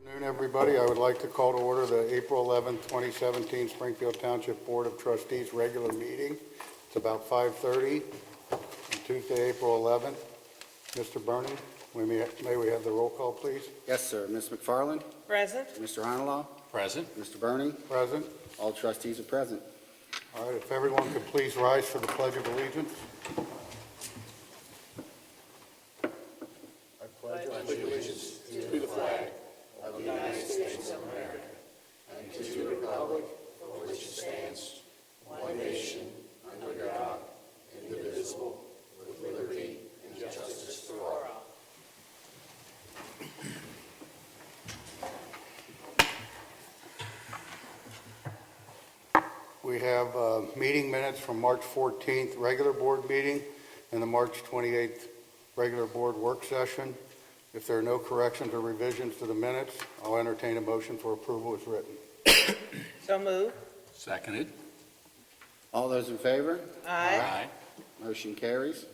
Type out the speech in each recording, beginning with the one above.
Good afternoon, everybody. I would like to call to order the April 11th, 2017 Springfield Township Board of Trustees regular meeting. It's about 5:30 on Tuesday, April 11th. Mr. Burning, may we have the roll call, please? Yes, sir. Ms. McFarland? Present. Mr. Honolaw? Present. Mr. Burning? Present. All trustees are present. All right, if everyone could please rise for the Pledge of Allegiance. We have meeting minutes from March 14th regular board meeting and the March 28th regular board work session. If there are no corrections or revisions to the minutes, I'll entertain a motion for approval as written. So moved. Seconded. All those in favor? Aye. Motion carries.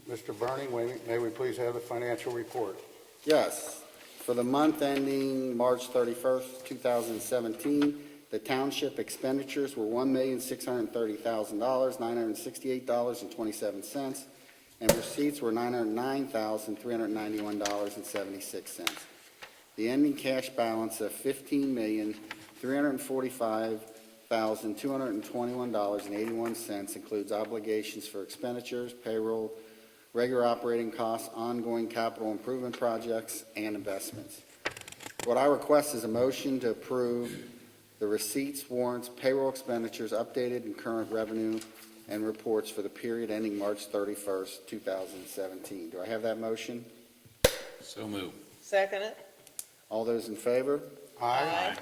Mr. Burning, may we please have the financial report? Yes. For the month ending March 31st, 2017, the township expenditures were $1,630,000, $968.27, and receipts were $909,391.76. The ending cash balance of $15,345,221.81 includes obligations for expenditures, payroll, regular operating costs, ongoing capital improvement projects, and investments. What I request is a motion to approve the receipts, warrants, payroll expenditures, updated and current revenue, and reports for the period ending March 31st, 2017. Do I have that motion? So moved. Second it. All those in favor? Aye.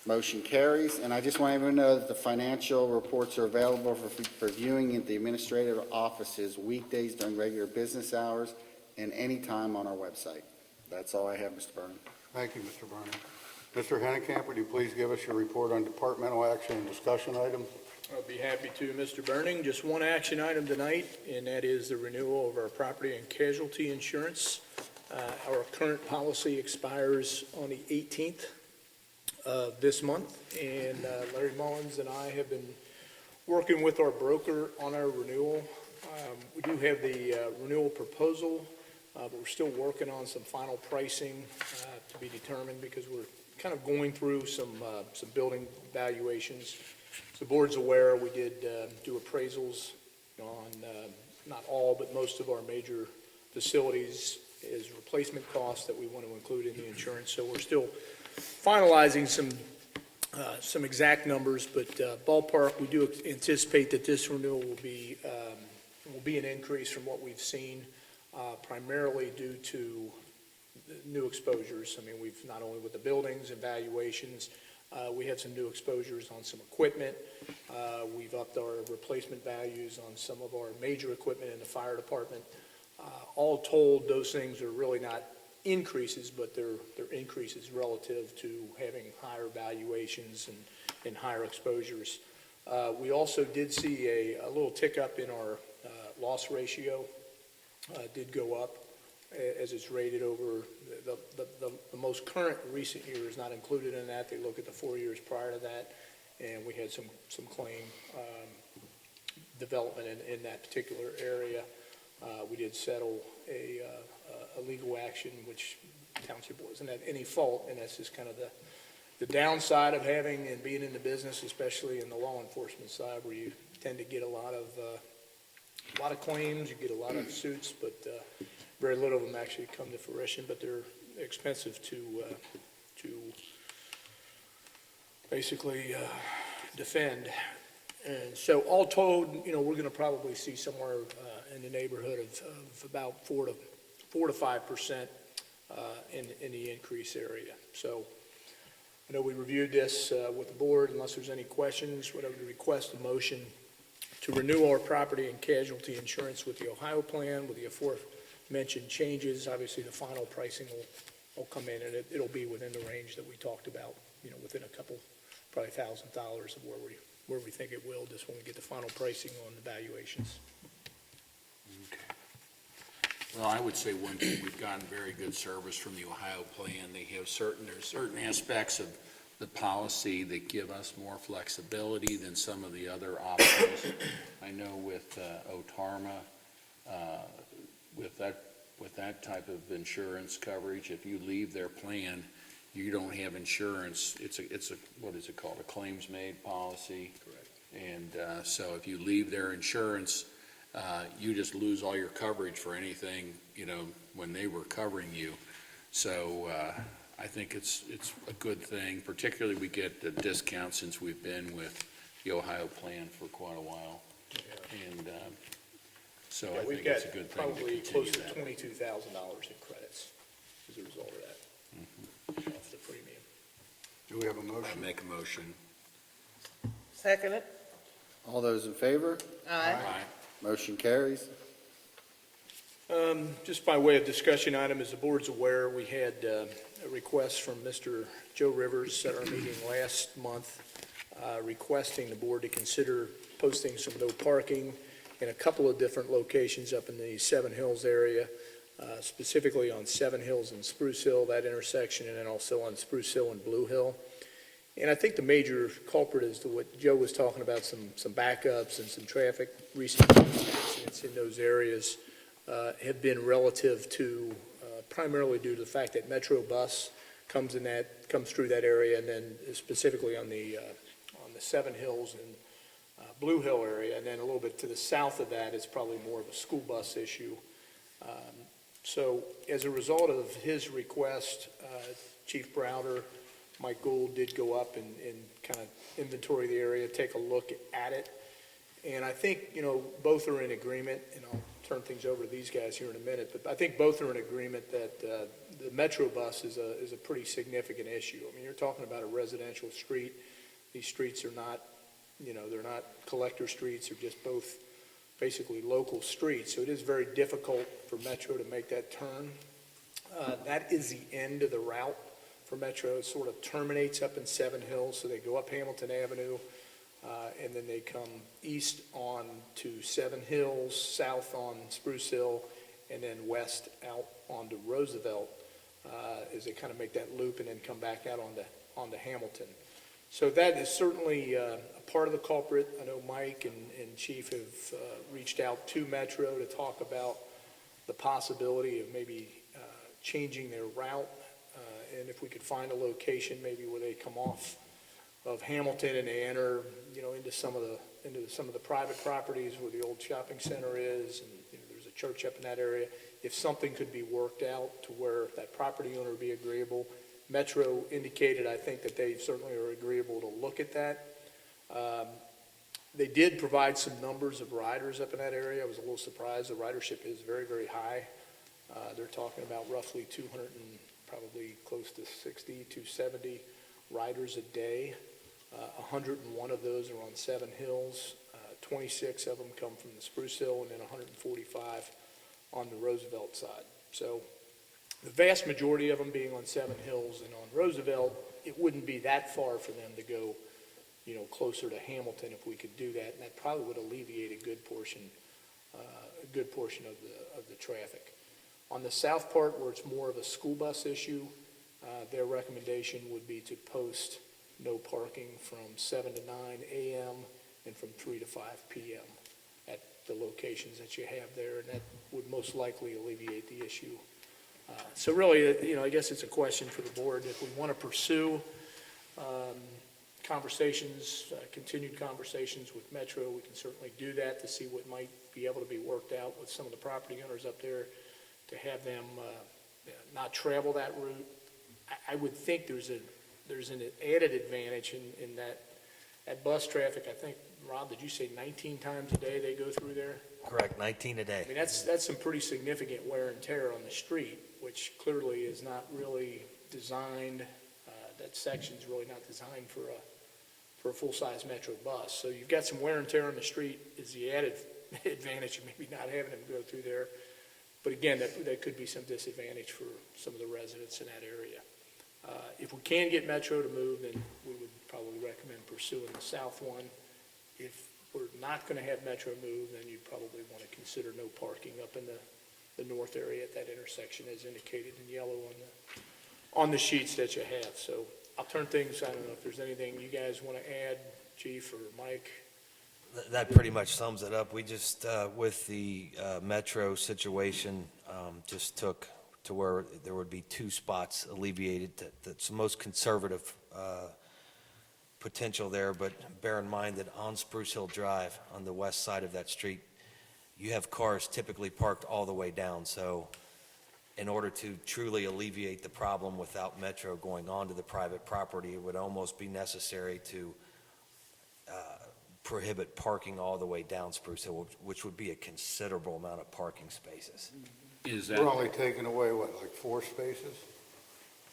Motion carries. And I just want everyone to know that the financial reports are available for viewing at the administrative offices weekdays during regular business hours and any time on our website. That's all I have, Mr. Burning. Thank you, Mr. Burning. Mr. Hennekamp, would you please give us your report on departmental action and discussion items? I'll be happy to, Mr. Burning. Just one action item tonight, and that is the renewal of our property and casualty insurance. Our current policy expires on the 18th of this month, and Larry Mullins and I have been working with our broker on our renewal. We do have the renewal proposal, but we're still working on some final pricing to be determined because we're kind of going through some building valuations. So the board's aware we did do appraisals on not all, but most of our major facilities as replacement costs that we want to include in the insurance. So we're still finalizing some exact numbers, but ballpark, we do anticipate that this renewal will be an increase from what we've seen, primarily due to new exposures. I mean, we've not only with the buildings and valuations, we have some new exposures on some equipment. We've upped our replacement values on some of our major equipment in the fire department. All told, those things are really not increases, but they're increases relative to having higher valuations and higher exposures. We also did see a little tick up in our loss ratio. Did go up as it's rated over the most current recent year is not included in that. They look at the 4 years prior to that, and we had some claim development in that particular area. We did settle a legal action, which Township wasn't at any fault, and that's just kind of the downside of having and being in the business, especially in the law enforcement side, where you tend to get a lot of claims, you get a lot of suits, but very little of them actually come to fruition, but they're expensive to basically defend. And so all told, we're going to probably see somewhere in the neighborhood of about 4 to 5% in the increase area. So I know we reviewed this with the board. Unless there's any questions, whatever to request a motion to renew our property and casualty insurance with the Ohio plan, with the aforementioned changes. Obviously, the final pricing will come in, and it'll be within the range that we talked about, within a couple, probably $1,000 of where we think it will, just when we get the final pricing on the valuations. Okay. Well, I would say one thing, we've gotten very good service from the Ohio plan. There's certain aspects of the policy that give us more flexibility than some of the other options. I know with OTARMA, with that type of insurance coverage, if you leave their plan, you don't have insurance. It's a what is it called? A claims-made policy. Correct. And so if you leave their insurance, you just lose all your coverage for anything, when they were covering you. So I think it's a good thing, particularly we get the discount since we've been with the Ohio plan for quite a while. And so I think it's a good thing to Probably continue close to that. $22,000 in credits as a result of that, off the premium. Do we have a I motion? make a motion. Second it. All those in favor? Aye. Motion carries. Just by way of discussion item, as the board's aware, we had a request from Mr. Joe Rivers at our meeting last month requesting the board to consider posting some no parking in a couple of different locations up in the Seven Hills area, specifically on Seven Hills and Spruce Hill, that intersection, and then also on Spruce Hill and Blue Hill. And I think the major culprit is to what Joe was talking about, some backups and some recent incidents in those areas have been relative to, primarily due to the fact that Metro Bus comes through that area, and then specifically on the Seven Hills and Blue Hill area, and then a little bit to the south of that, it's probably more of a school bus issue. So as a result of his request, Chief Browder, Mike Gould did go up and kind of inventory the area, take a look at it. And I think, both are in agreement, and I'll turn things over to these guys here in a minute, but I think both are in agreement that the Metro Bus is a pretty significant issue. I mean, you're talking about a residential street. These streets are not, they're not collector streets, they're just both basically local streets. So it is very difficult for Metro to make that turn. That is the end of the route for Metro. It sort of terminates up in Seven Hills, so they go up Hamilton Avenue, and then they come east on to Seven Hills, south on Spruce Hill, and then west out onto Roosevelt, as they kind of make that loop and then come back out onto Hamilton. So that is certainly a part of the culprit. I know Mike and Chief have reached out to Metro to talk about the possibility of maybe changing their route, and if we could find a location maybe where they come off of Hamilton and they enter, into some of the private properties where the old shopping center is, and there's a church up in that area. If something could be worked out to where that property owner would be agreeable. Metro indicated, I think, that they certainly are agreeable to look at that. They did provide some numbers of riders up in that area. I was a little surprised. The ridership is very, very high. They're talking about roughly 200 and probably close to 60, 270 riders a day. 101 of those are on Seven Hills. 26 of them come from the Spruce Hill, and then 145 on the Roosevelt side. So the vast majority of them being on Seven Hills and on Roosevelt, it wouldn't be that far for them to go, closer to Hamilton if we could do that, and that probably would alleviate a good portion of the traffic. On the south part, where it's more of a school bus issue, their recommendation would be to post no parking from 7 to 9 a.m. and from 3 to 5 p.m. at the locations that you have there, and that would most likely alleviate the issue. So really, I guess it's a question for the board. If we want to pursue continued conversations with Metro, we can certainly do that to see what might be able to be worked out with some of the property owners up there to have them not travel that route. I would think there's an added advantage in that bus traffic. I think, Rob, did you say 19 times a day they go through there? Correct, 19 a day. I mean, that's some pretty significant wear and tear on the street, which clearly is not really designed, that section's really not designed for a full-size Metro bus. So you've got some wear and tear on the street is the added advantage of maybe not having them go through there. But again, that could be some disadvantage for some of the residents in that area. If we can get Metro to move, then we would probably recommend pursuing the south one. If we're not going to have Metro move, then you'd probably want to consider no parking up in the north area at that intersection as indicated in yellow on the sheets that you have. So I'll turn things, I don't know if there's anything you guys want to add, Chief or Mike? That pretty much sums it up. We just, with the metro situation, just took to where there would be 2 spots alleviated. That's the most conservative potential there, but bear in mind that on Spruce Hill Drive, on the west side of that street, you have cars typically parked all the way down. So in order to truly alleviate the problem without metro going onto the private property, it would almost be necessary to prohibit parking all the way down Spruce Hill, which would be a considerable amount of parking spaces. Is We're that, only taking away, what, like 4 spaces?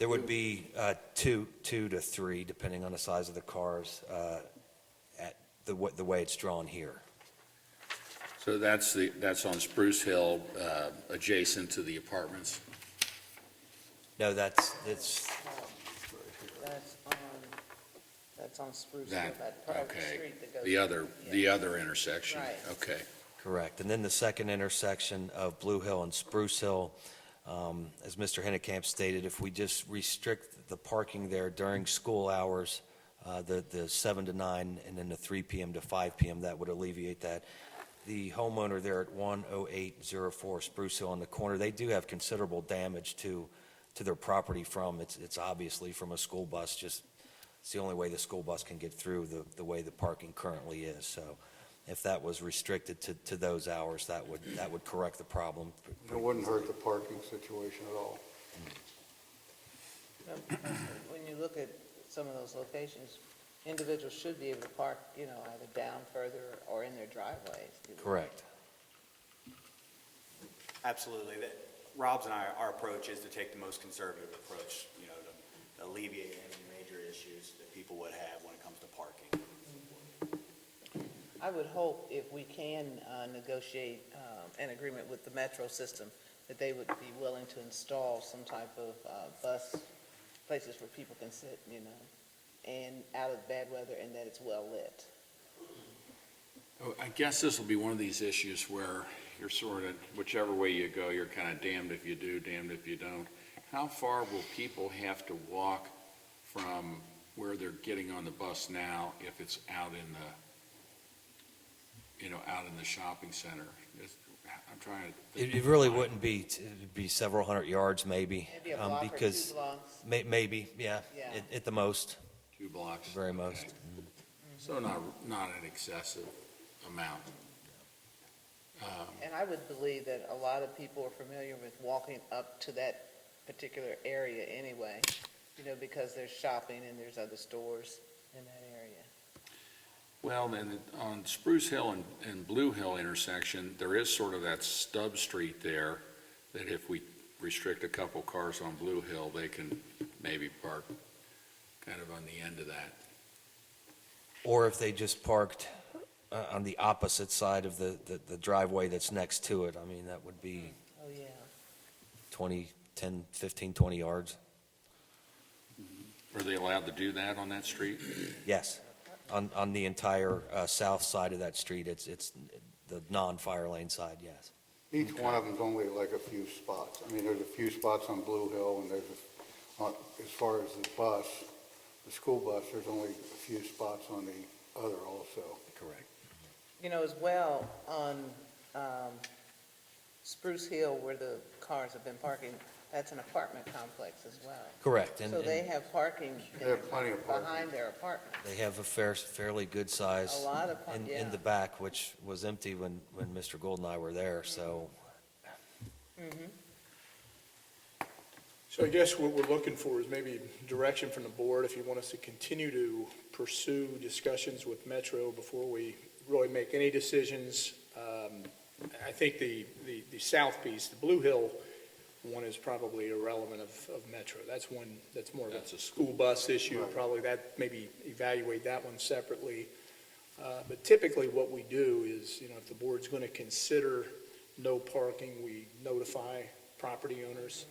There would be two to three, depending on the size of the cars, at the way it's drawn here. so that's on Spruce Hill, adjacent to the apartments? No, it's, That's on Spruce Hill, That, that private okay. street that goes. The other intersection? Right. Okay. correct. And then the second intersection of Blue Hill and Spruce Hill, as Mr. Hennekamp stated, if we just restrict the parking there during school hours, the 7 to 9 and then the 3 p.m. to 5 p.m., that would alleviate that. The homeowner there at 10804 Spruce Hill on the corner, they do have considerable damage to their property from, it's obviously from a school bus, just, it's the only way the school bus can get through the way the parking currently is. So if that was restricted to those hours, that would correct the problem. It wouldn't hurt the parking situation at all. When you look at some of those locations, individuals should be able to park, either down further or in their driveways. Correct. Absolutely. Rob's and our approach is to take the most conservative approach, to alleviate any major issues that people would have when it comes to parking. I would hope if we can negotiate an agreement with the metro system, that they would be willing to install some type of bus places where people can sit, and out of bad weather, and that it's well lit. Oh, I guess this will be one of these issues where you're sort of, whichever way you go, you're kind of damned if you do, damned if you don't. How far will people have to walk from where they're getting on the bus now if it's out in the shopping center? I'm trying to think. It really wouldn't be, it'd be several hundred yards maybe. Maybe a block or because 2 blocks. Maybe, yeah, Yeah. at the most, 2 blocks? very most. Okay. So not an excessive amount. And I would believe that a lot of people are familiar with walking up to that particular area anyway, because there's shopping and there's other stores in that area. Well, then, on Spruce Hill and Blue Hill intersection, there is sort of that stub street there, that if we restrict a couple cars on Blue Hill, they can maybe park kind of on the end of that. Or if they just parked on the opposite side of the driveway that's next to it, I mean, that would be Oh, yeah. 10, 15, 20 yards. Are they allowed to do that on that street? Yes, on the entire south side of that street, it's the non-fire lane side, yes. Each one of them's only like a few spots. I mean, there's a few spots on Blue Hill, and as far as the school bus, there's only a few spots on the other also. Correct. As well, on Spruce Hill, where the cars have been parking, that's an apartment complex as well. Correct, and So they have parking They have plenty of parking. behind their apartment. they have a fairly good size A lot of parking, in the back, which was empty when Mr. Gould and I were there, so. So I guess what we're looking for is maybe direction from the board, if you want us to continue to pursue discussions with Metro before we really make any decisions. I think the south piece, the Blue Hill one, is probably irrelevant of Metro. That's one, that's more of That's a a school bus issue, Right. probably that, maybe evaluate that one separately. But typically what we do is, if the board's going to consider no parking, we notify property owners,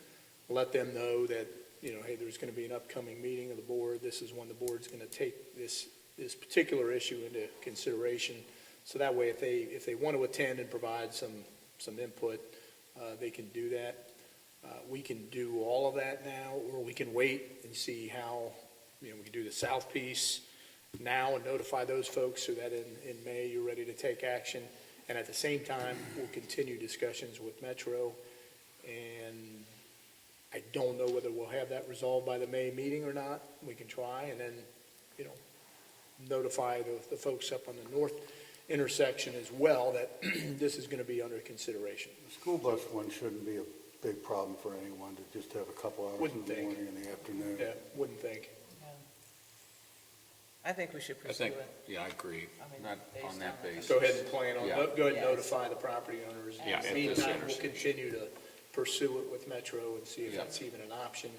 let them know that, hey, there's going to be an upcoming meeting of the board. This is when the board's going to take this particular issue into consideration. So that way, if they want to attend and provide some input, they can do that. We can do all of that now, or we can wait and see how, we can do the south piece now and notify those folks so that in May you're ready to take action. And at the same time, we'll continue discussions with Metro. And I don't know whether we'll have that resolved by the May meeting or not. We can try and then, notify the folks up on the north intersection as well that this is going to be under consideration. The school bus one shouldn't be a big problem for anyone to just have a couple hours in Wouldn't the think. morning and the afternoon. Yeah, wouldn't think. I think we should I pursue think, it. yeah, I agree, I mean, not based on that on the- basis. Go ahead and plan on, Yeah. go ahead and Yes. notify the property owners. Yeah, In at the this meantime, we'll intersection. continue to pursue it with Metro and see if Yeah. that's even an option.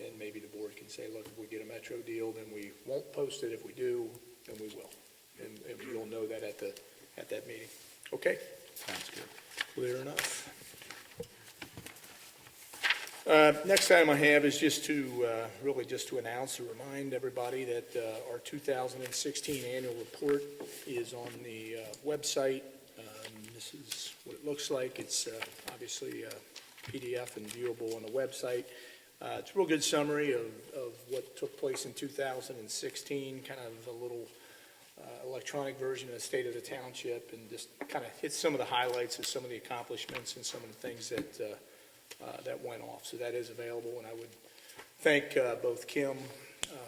And maybe the board can say, look, if we get a Metro deal, then we won't post it. If we do, then we will. And you'll know that at that meeting. Okay? Sounds good. Clear enough. Next item I have is just to, really just to announce or remind everybody that our 2016 annual report is on the website. This is what it looks like. It's obviously PDF and viewable on the website. It's a real good summary of what took place in 2016, kind of a little electronic version of the state of the township, and just kind of hits some of the highlights of some of the accomplishments and some of the things that went off. So that is available, and I would thank both Kim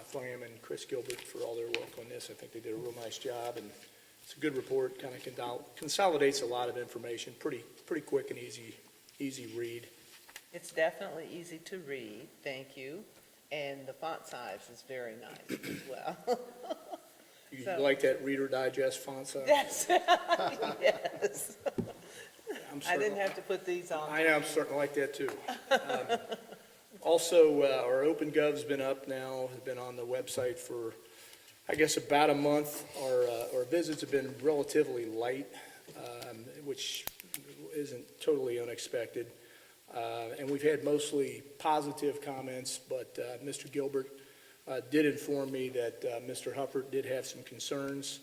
Flam and Chris Gilbert for all their work on this. I think they did a real nice job, and it's a good report, kind of consolidates a lot of information, pretty quick and easy read. It's definitely easy to read, thank you, and the font size is very nice as well. You So- like that Reader Digest font size? Yes, yes. I'm I starting- didn't have to put these on. I know, I'm starting to like that too. Also, our OpenGov's been up now, has been on the website for, I guess, about a month. Our visits have been relatively light, which isn't totally unexpected. And we've had mostly positive comments, but Mr. Gilbert did inform me that Mr. Hufford did have some concerns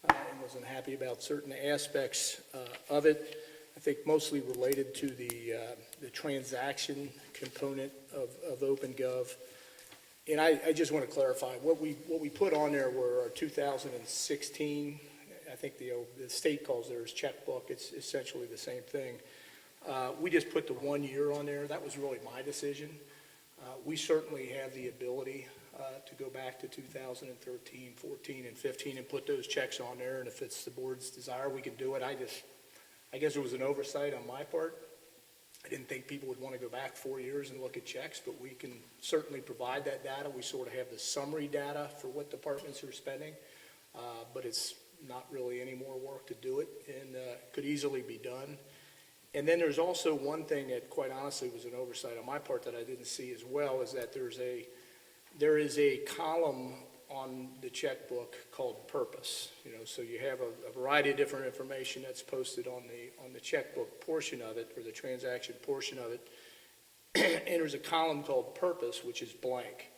and wasn't happy about certain aspects of it. I think mostly related to the transaction component of OpenGov. And I just want to clarify, what we put on there were our 2016, I think the state calls theirs checkbook, it's essentially the same thing. We just put the 1 year on there. That was really my decision. We certainly have the ability to go back to 2013, 14, and 15 and put those checks on there, and if it's the board's desire, we can do it. I guess it was an oversight on my part. I didn't think people would want to go back 4 years and look at checks, but we can certainly provide that data. We sort of have the summary data for what departments are spending, but it's not really any more work to do it, and could easily be done. And then there's also one thing that, quite honestly, was an oversight on my part that I didn't see as well, is that there is a column on the checkbook called purpose. So you have a variety of different information that's posted on the checkbook portion of it, or the transaction portion of it. And there's a column called purpose, which is blank.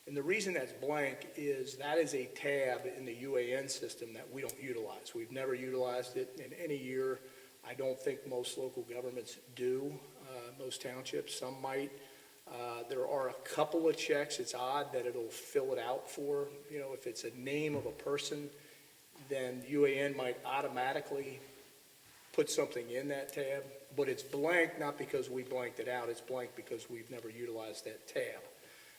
And the reason that's blank is that is a tab in the UAN system that we don't utilize. We've never utilized it in any year. I don't think most local governments do, most townships, some might. There are a couple of checks. It's odd that it'll fill it out for, if it's a name of a person, then UAN might automatically put something in that tab, but it's blank not because we blanked it out, it's blank because we've never utilized that tab.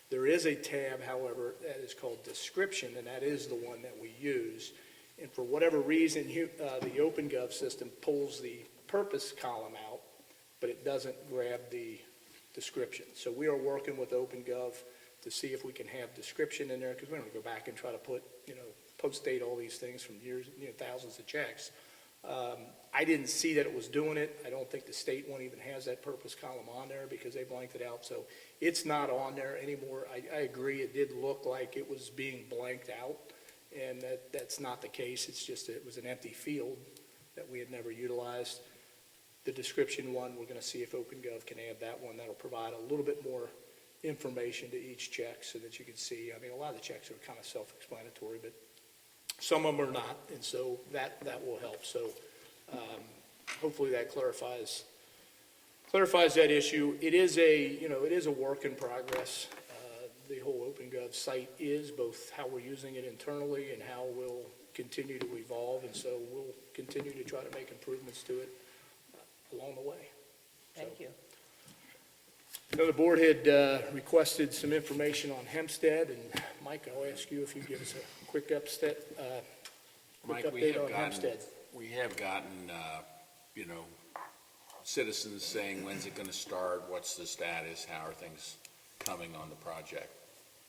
There is a tab, however, that is called description, and that is the one that we use. And for whatever reason, the OpenGov system pulls the purpose column out, but it doesn't grab the description. So we are working with OpenGov to see if we can have description in there, because we don't go back and try to put, post-date all these things from years, thousands of checks. I didn't see that it was doing it. I don't think the state one even has that purpose column on there because they blanked it out. So it's not on there anymore. I agree, it did look like it was being blanked out. And that's not the case. It's just it was an empty field that we had never utilized. The description one, we're going to see if OpenGov can add that one. That'll provide a little bit more information to each check so that you can see. I mean, a lot of the checks are kind of self-explanatory, but some of them are not, and so that will help. So hopefully that clarifies clarifies that issue. It is a work in progress. The whole OpenGov site is both how we're using it internally and how we'll continue to evolve, and so we'll continue to try to make improvements to it along the way. Thank you. I know the board had requested some information on Hempstead, and Mike, I'll ask you if you give us a quick update Mike, on Hempstead. we have gotten, citizens saying, when's it gonna start? What's the status? How are things coming on the project?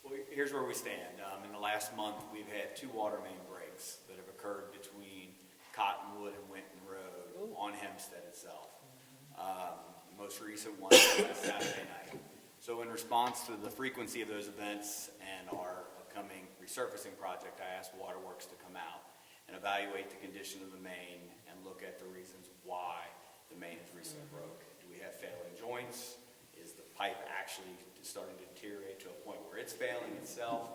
Well, here's where we stand. In the last month, we've had 2 water main breaks that have occurred between Cottonwood and Winton Road on Hempstead itself. The most recent one was last Saturday night. So in response to the frequency of those events and our upcoming resurfacing project, I asked Waterworks to come out and evaluate the condition of the main and look at the reasons why the main is recently broke. Do we have failing joints? Is the pipe actually starting to deteriorate to a point where it's failing itself?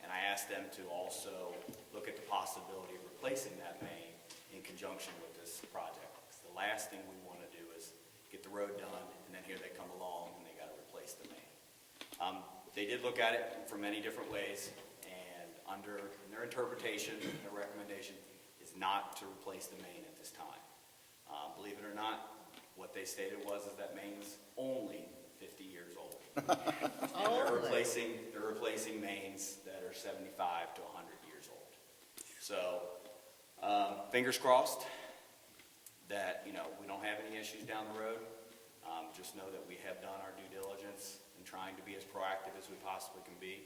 And I asked them to also look at the possibility of replacing that main in conjunction with this project. Because the last thing we want to do is get the road done, and then here they come along and they got to replace the main. They did look at it from many different ways, and under their interpretation, their recommendation is not to replace the main at this time. Believe it or not, what they stated was that main is only 50 years old. And they're replacing mains that are 75 to 100 years old. So, fingers crossed that, we don't have any issues down the road. Just know that we have done our due diligence in trying to be as proactive as we possibly can be.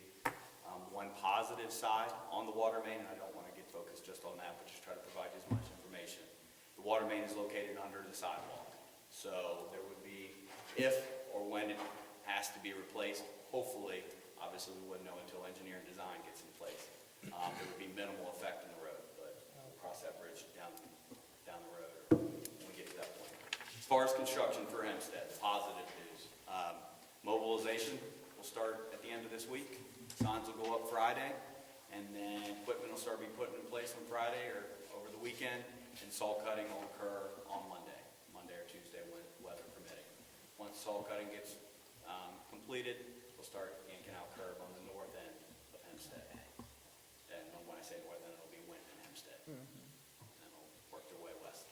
One positive side on the water main, and I don't want to get focused just on that, but just try to provide you as much information. The water main is located under the sidewalk. So there would be, if or when it has to be replaced, hopefully, obviously we wouldn't know until engineering design gets in place. There would be minimal effect on the road, but we'll cross that bridge down the road when we get to that point. As far as construction for Hempstead, positive news. Mobilization will start at the end of this week. Signs will go up Friday, and then equipment will start being put in place on Friday or over the weekend, and saw cutting will occur on Monday or Tuesday, when weather permitting. Once saw cutting gets completed, we'll start yanking out curb on the north end of Hempstead. And when I say north end, it'll be Winton and Hempstead. And then it'll work their way west.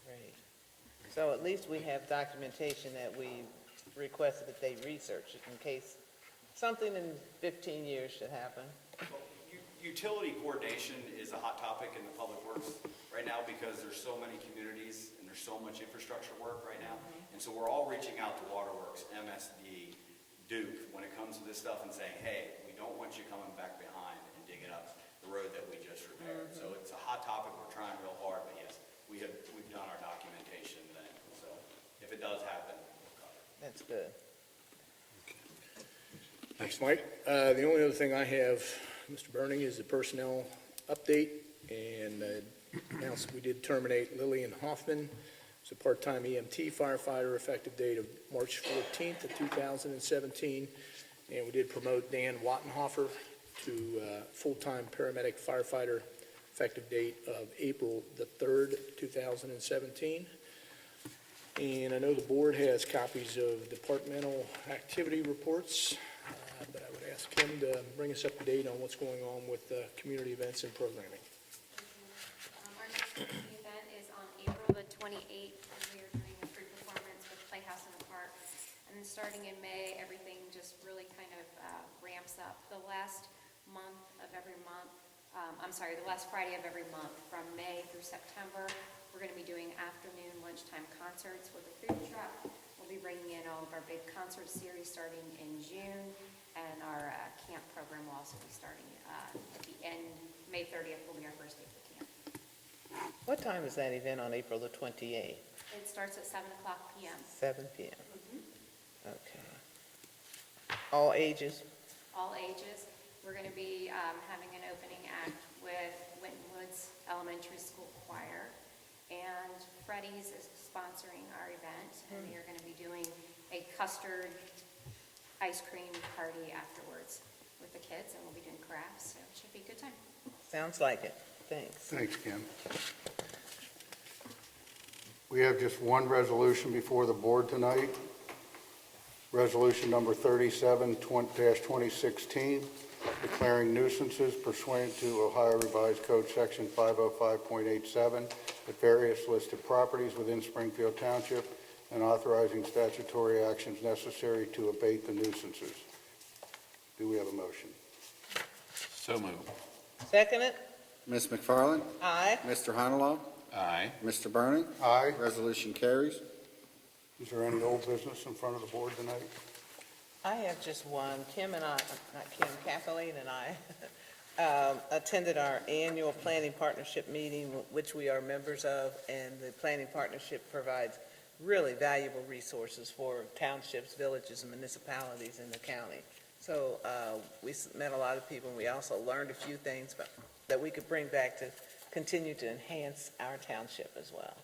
Great. So at least we have documentation that we requested that they research it in case something in 15 years should happen. Utility coordination is a hot topic in the public works right now because there's so many communities and there's so much infrastructure work right now. And so we're all reaching out to Waterworks, MSD, Duke, when it comes to this stuff and saying, hey, we don't want you coming back behind and digging up the road that we just repaired. So it's a hot topic. We're trying real hard, but yes, we've done our documentation then. So if it does happen, we'll cover it. That's good. Thanks, Mike. The only other thing I have, Mr. Burning, is the personnel update, and announced we did terminate Lillian Hoffman as a part-time EMT firefighter effective date of March 14th of 2017, and we did promote Dan Wattenhofer to full-time paramedic firefighter effective date of April the 3rd, 2017. And I know the board has copies of departmental activity reports, but I would ask him to bring us up to date on what's going on with community events and programming. Our next community event is on April the 28th. We are doing a free performance with Playhouse in the Park. And then starting in May, everything just really kind of ramps up. The last month of every month, the last Friday of every month from May through September, we're going to be doing afternoon lunchtime concerts with a food truck. We'll be bringing in all of our big concert series starting in June, and our camp program will also be starting at the end. May 30th will be our first day for camp. What time is that event on April the 28th? It starts at 7 o'clock p.m. 7 p.m. Okay. All ages? All ages. We're going to be having an opening act with Winton Woods Elementary School Choir, and Freddy's is sponsoring our event, and we are going to be doing a custard ice cream party afterwards with the kids, and we'll be doing crafts, so it should be a good time. Sounds like it. Thanks. Thanks, Kim. We have just one resolution before the board tonight. Resolution number 37-2016, declaring nuisances pursuant to Ohio Revised Code Section 505.87 at various listed properties within Springfield Township and authorizing statutory actions necessary to abate the nuisances. Do we have a motion? So moved. Second it? Ms. McFarland? Aye. Mr. Honolo? Aye. Mr. Burning? Aye. Resolution carries. Is there any old business in front of the board tonight? I have just one. Kim and I, not Kim, Kathleen and I attended our annual planning partnership meeting, which we are members of, and the planning partnership provides really valuable resources for townships, villages, and municipalities in the county. So we met a lot of people, and we also learned a few things that we could bring back to continue to enhance our township as well.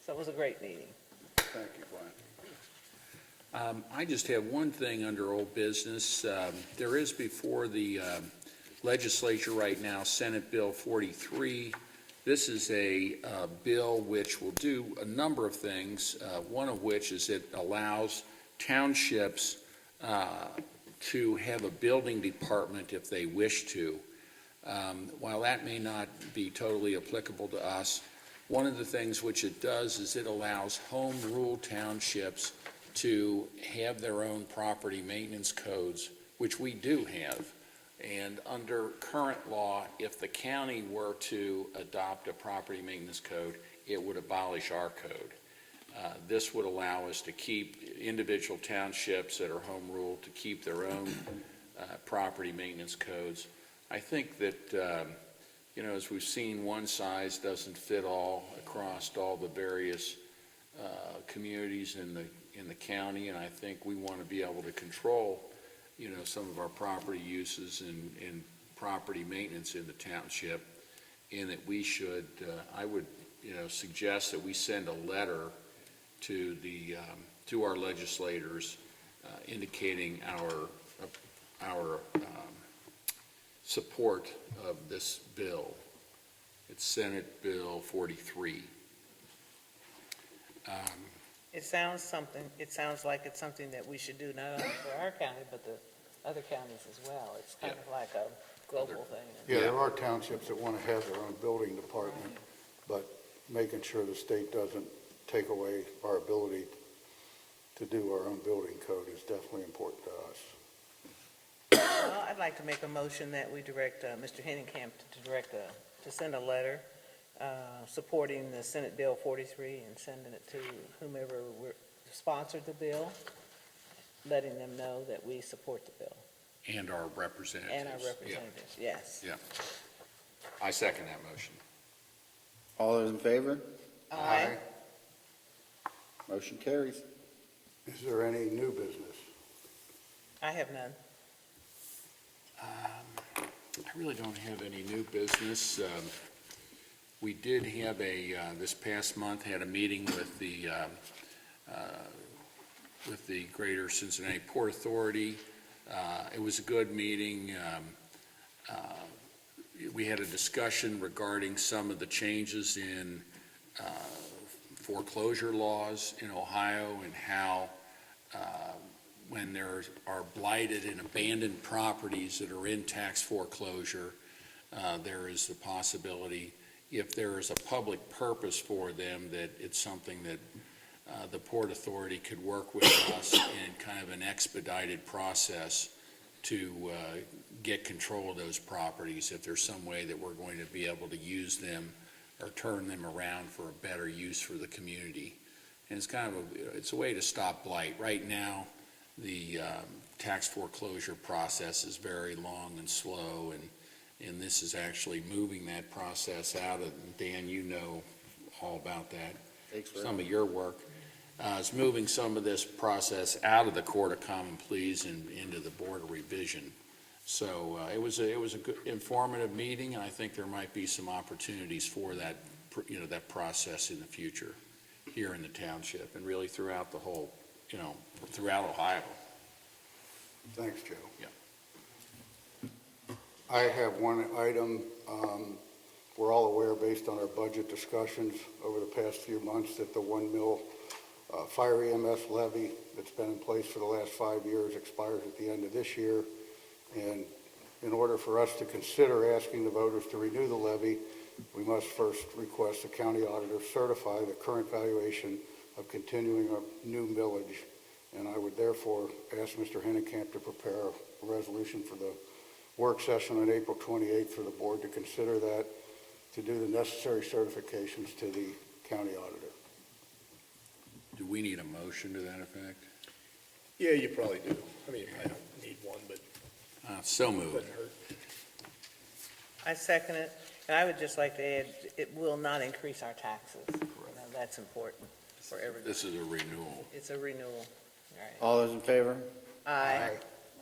So it was a great meeting. Thank you, Glenn. I just have one thing under old business. There is before the legislature right now, Senate Bill 43. This is a bill which will do a number of things, one of which is it allows townships to have a building department if they wish to. While that may not be totally applicable to us, one of the things which it does is it allows home rule townships to have their own property maintenance codes, which we do have. And under current law, if the county were to adopt a property maintenance code, it would abolish our code. This would allow us to keep individual townships that are home rule to keep their own property maintenance codes. I think that, as we've seen, one size doesn't fit all across all the various communities in the county, and I think we want to be able to control, some of our property uses and property maintenance in the township, and that we should, I would, suggest that we send a letter to our legislators indicating our support of this bill. It's Senate Bill 43. It sounds like it's something that we should do not only for our county, but the other counties as well. It's kind of like a global thing. Yeah, there are townships that want to have their own building department, but making sure the state doesn't take away our ability to do our own building code is definitely important to us. Well, I'd like to make a motion that we direct Mr. Hennenkamp to send a letter supporting the Senate Bill 43 and sending it to whomever sponsored the bill, letting them know that we support the bill. And our representatives. And our representatives, yes. Yeah. I second that motion. All those in favor? Aye. Motion carries. Is there any new business? I have none. I really don't have any new business. We did have this past month, had a meeting with the Greater Cincinnati Port Authority. It was a good meeting. We had a discussion regarding some of the changes in foreclosure laws in Ohio and how when there are blighted and abandoned properties that are in tax foreclosure, there is the possibility, if there is a public purpose for them, that it's something that the Port Authority could work with us in kind of an expedited process to get control of those properties if there's some way that we're going to be able to use them or turn them around for a better use for the community. And it's kind of it's a way to stop blight. Right now, the tax foreclosure process is very long and slow, and this is actually moving that process out of, Dan, you know all about that, some of your work. It's moving some of this process out of the Court of Common Pleas and into the Board of Revision. So it was a good, informative meeting, and I think there might be some opportunities for that, that process in the future here in the township and really throughout the whole, throughout Ohio. Thanks, Joe. Yeah. I have one item we're all aware, based on our budget discussions over the past few months, that the 1 mil fire EMS levy that's been in place for the last 5 years expires at the end of this year. And in order for us to consider asking the voters to renew the levy, we must first request the county auditor certify the current valuation of continuing a new millage. And I would therefore ask Mr. Hennekamp to prepare a resolution for the work session on April 28th for the board to consider that, to do the necessary certifications to the county auditor. Do we need a motion to that effect? Yeah, you probably do. I mean, I don't need one, but So it moved. doesn't hurt. I second it, and I would just like to add, it will not increase our taxes. You know, that's important for everybody. This is a renewal. It's a renewal. All right. All those in favor? Aye.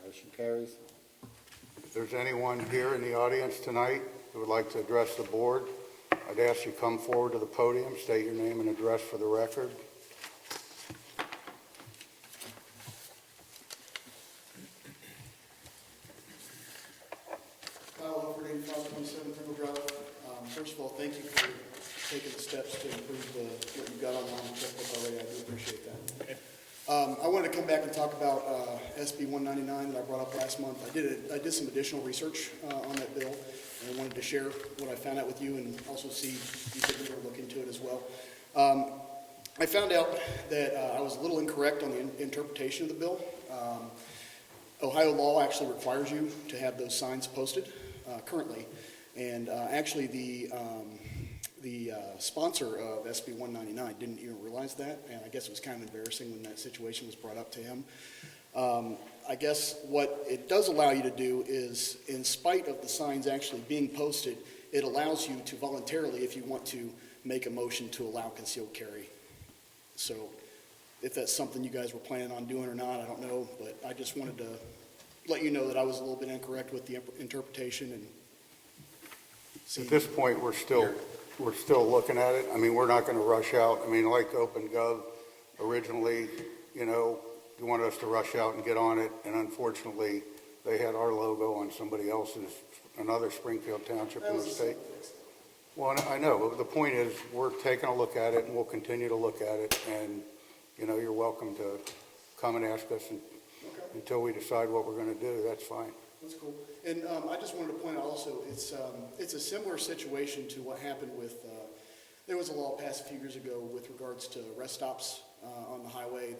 Motion carries. If there's anyone here in the audience tonight who would like to address the board, I'd ask you come forward to the podium, state your name and address for the record. Kyle Humphrey, 527 Pringle Drive. First of all, thank you for taking the steps to improve what you've got online and checkbook already. I do appreciate that. I wanted to come back and talk about SB 199 that I brought up last month. I did some additional research on that bill, and I wanted to share what I found out with you and also see if you could look into it as well. I found out that I was a little incorrect on the interpretation of the bill. Ohio law actually requires you to have those signs posted currently, and actually the sponsor of SB 199 didn't even realize that, and I guess it was kind of embarrassing when that situation was brought up to him. I guess what it does allow you to do is, in spite of the signs actually being posted, it allows you to voluntarily, if you want to, make a motion to allow concealed carry. So if that's something you guys were planning on doing or not, I don't know, but I just wanted to let you know that I was a little bit incorrect with the interpretation and see. At this point, we're still looking at it. I mean, we're not going to rush out. I mean, like OpenGov originally, you know, you wanted us to rush out and get on it, and unfortunately, they had our logo on somebody else's, another Springfield Township in the state. Well, I know, but the point is, we're taking a look at it, and we'll continue to look at it, and, you know, you're welcome to come and ask us until we decide what we're going to do. That's fine. That's cool. And I just wanted to point out also, it's a similar situation to what happened with, there was a law passed a few years ago with regards to rest stops on the highway.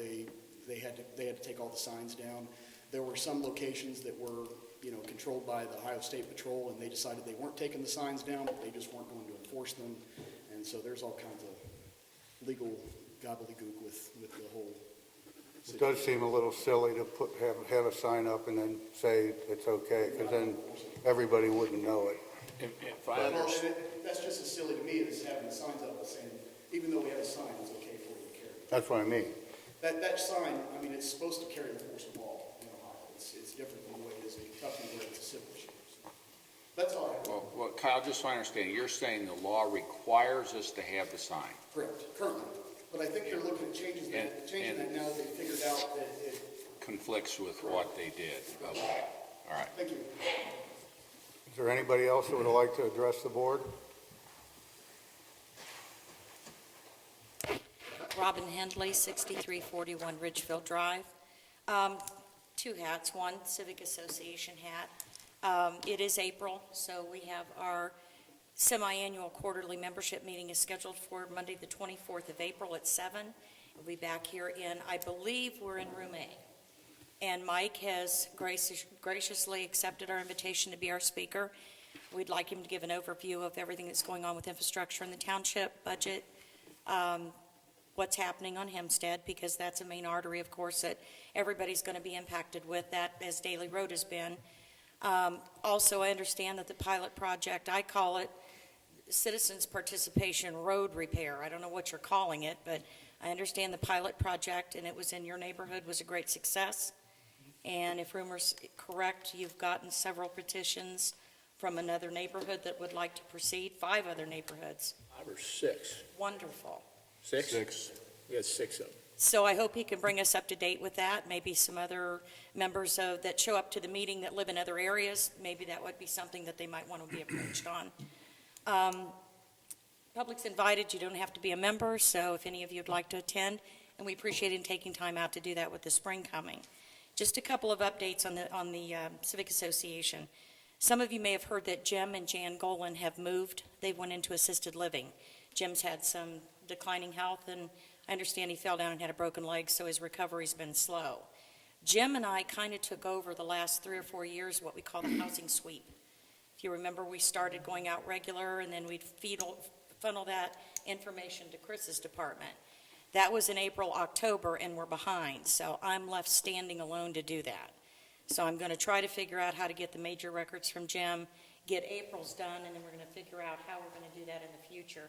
They had to take all the signs down. There were some locations that were, you know, controlled by the Ohio State Patrol, and they decided they weren't taking the signs down, but they just weren't going to enforce them. And so there's all kinds of legal gobbledygook with the whole It situation. does seem a little silly to have a sign up and then say it's okay, because then everybody wouldn't know it. If I Well, understand, that's just as silly to me as having signs up saying, even though we have a sign, it's okay for you to carry. That's what I mean. That sign, I mean, it's supposed to carry the force of law in Ohio. It's different than the way it is in Kentucky where it's a civil issue. So that's all I have. well, Kyle, just so I understand, you're saying the law requires us to have the sign? Correct, currently. But I think they're looking at changing that now that they figured out that it, Conflicts with what they did? Okay, all right. thank you. Is there anybody else that would like to address the board? Robin Hendley, 6341 Ridgefield Drive. Two hats, one Civic Association hat. It is April, so we have our semi-annual quarterly membership meeting is scheduled for Monday, the 24th of April at 7. We'll be back here in, I believe, we're in room A. And Mike has graciously accepted our invitation to be our speaker. We'd like him to give an overview of everything that's going on with infrastructure in the township, budget, what's happening on Hempstead, because that's a main artery, of course, that everybody's going to be impacted with that, as Daily Road has been. Also, I understand that the pilot project, I call it citizens participation road repair. I don't know what you're calling it, but I understand the pilot project, and it was in your neighborhood, was a great success. And if rumors correct, you've gotten several petitions from another neighborhood that would like to proceed, 5 other neighborhoods. 5 or 6. Wonderful. 6? Six. We got 6 of them. So I hope he can bring us up to date with that. Maybe some other members that show up to the meeting that live in other areas, maybe that would be something that they might want to be approached on. Public's invited, you don't have to be a member, so if any of you would like to attend, and we appreciate him taking time out to do that with the spring coming. Just a couple of updates on the Civic Association. Some of you may have heard that Jim and Jan Golan have moved. They went into assisted living. Jim's had some declining health, and I understand he fell down and had a broken leg, so his recovery's been slow. Jim and I kind of took over the last 3 or 4 years what we call the housing sweep. If you remember, we started going out regular, and then we'd funnel that information to Chris's department. That was in April, October, and we're behind, so I'm left standing alone to do that. So I'm going to try to figure out how to get the major records from Jim, get April's done, and then we're going to figure out how we're going to do that in the future.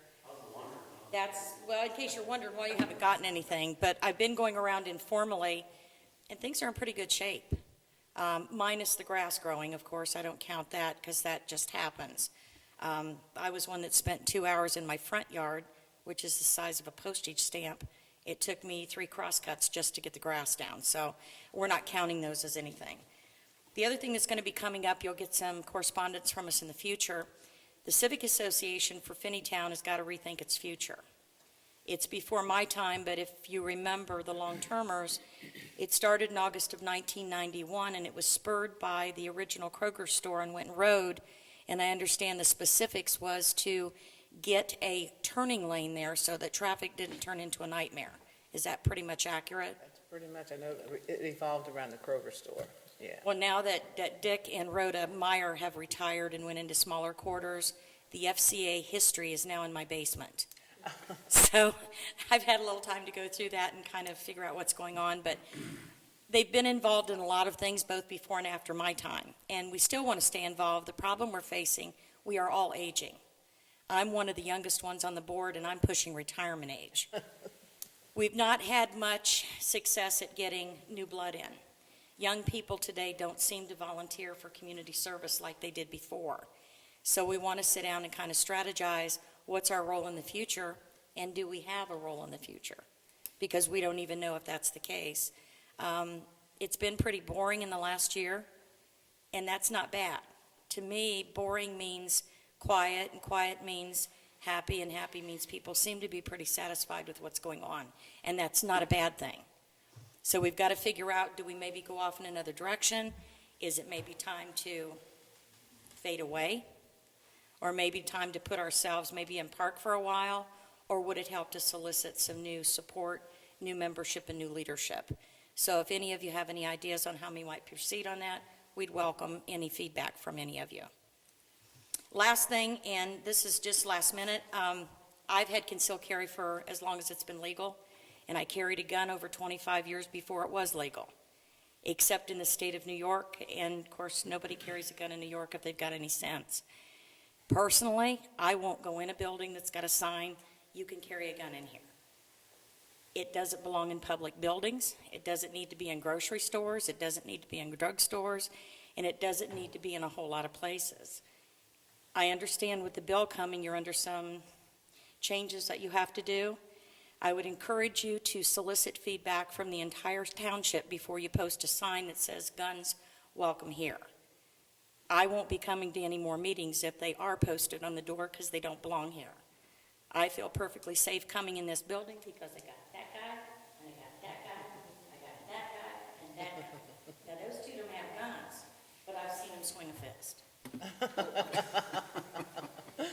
Well, in case you're wondering why you haven't gotten anything, but I've been going around informally, and things are in pretty good shape. Minus the grass growing, of course. I don't count that because that just happens. I was one that spent 2 hours in my front yard, which is the size of a postage stamp. It took me 3 crosscuts just to get the grass down, so we're not counting those as anything. The other thing that's going to be coming up, you'll get some correspondence from us in the future. The Civic Association for Finneytown has got to rethink its future. It's before my time, but if you remember the long-termers, it started in August of 1991, and it was spurred by the original Kroger store on Winton Road, and I understand the specifics was to get a turning lane there so that traffic didn't turn into a nightmare. Is that pretty much accurate? That's pretty much, I know it evolved around the Kroger store, yeah. Well, now that Dick and Rhoda Meyer have retired and went into smaller quarters, the FCA history is now in my basement. So I've had a little time to go through that and kind of figure out what's going on, but they've been involved in a lot of things both before and after my time, and we still want to stay involved. The problem we're facing, we are all aging. I'm one of the youngest ones on the board, and I'm pushing retirement age. We've not had much success at getting new blood in. Young people today don't seem to volunteer for community service like they did before. So we want to sit down and kind of strategize what's our role in the future, and do we have a role in the future? Because we don't even know if that's the case. It's been pretty boring in the last year, and that's not bad. To me, boring means quiet, and quiet means happy, and happy means people seem to be pretty satisfied with what's going on, and that's not a bad thing. So we've got to figure out, do we maybe go off in another direction? Is it maybe time to fade away? Or maybe time to put ourselves maybe in park for a while? Or would it help to solicit some new support, new membership, and new leadership? So if any of you have any ideas on how we might proceed on that, we'd welcome any feedback from any of you. Last thing, and this is just last minute, I've had concealed carry for as long as it's been legal, and I carried a gun over 25 years before it was legal, except in the state of New York, and of course nobody carries a gun in New York if they've got any sense. Personally, I won't go in a building that's got a sign, you can carry a gun in here. It doesn't belong in public buildings, it doesn't need to be in grocery stores, it doesn't need to be in drugstores, and it doesn't need to be in a whole lot of places. I understand with the bill coming, you're under some changes that you have to do. I would encourage you to solicit feedback from the entire township before you post a sign that says, "Guns, welcome here." I won't be coming to any more meetings if they are posted on the door because they don't belong here. I feel perfectly safe coming in this building because I got that guy, and I got that guy, I got that guy, and that guy. Now, those two don't have guns, but I've seen them swing a fist.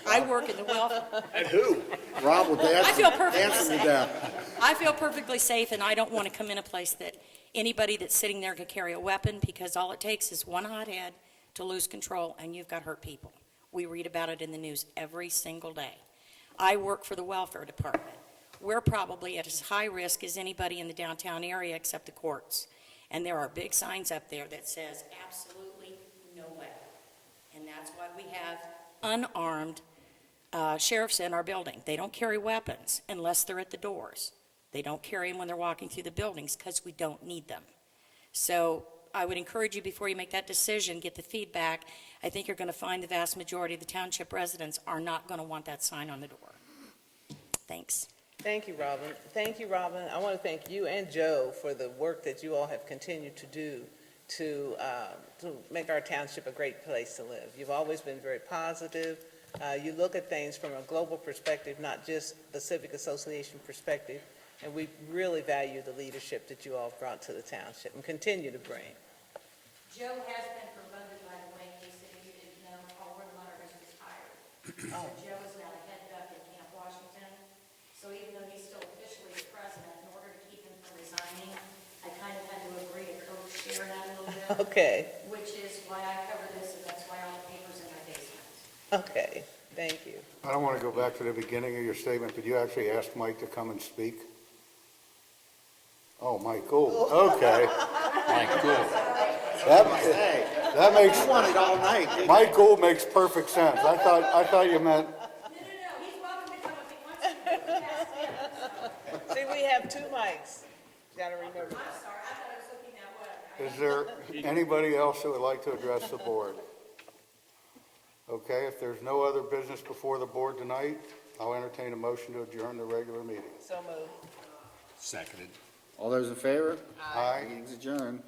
I work in the welfare. And who? Rob will dance, I feel perfectly dance him to safe. death. I feel perfectly safe, and I don't want to come in a place that anybody that's sitting there could carry a weapon, because all it takes is one hothead to lose control, and you've got hurt people. We read about it in the news every single day. I work for the welfare department. We're probably at as high risk as anybody in the downtown area except the courts. And there are big signs up there that says, absolutely no way. And that's why we have unarmed sheriffs in our building. They don't carry weapons unless they're at the doors. They don't carry them when they're walking through the buildings because we don't need them. So I would encourage you, before you make that decision, get the feedback. I think you're going to find the vast majority of the township residents are not going to want that sign on the door. Thanks. Thank you, Robin. Thank you, Robin. I want to thank you and Joe for the work that you all have continued to do to make our township a great place to live. You've always been very positive. You look at things from a global perspective, not just the Civic Association perspective, and we really value the leadership that you all brought to the township and continue to bring. Joe has been promoted, by the way, in case any of you didn't know, Paul Wordmutter has retired. So Joe is now the head duck in Camp Washington. So even though he's still officially the president, in order to keep him from resigning, I kind of had to agree to co-chair that a little bit, Okay, which is why I cover this, and that's why all the papers in my basement. okay, thank you. I don't want to go back to the beginning of your statement. Did you actually ask Mike to come and speak? Oh, Mike Gould, okay. Mike, good. That makes, You wanted all night, didn't you? Mike Gould makes perfect sense. I thought you meant, No, he's welcome to come if he wants to. Ask him. See, we have two mics. Gotta remember that. I'm sorry, I thought I was looking that way. is there anybody else that would like to address the board? Okay, if there's no other business before the board tonight, I'll entertain a motion to adjourn the regular meeting. So moved. Seconded. All those in favor? Aye. Meeting's adjourned.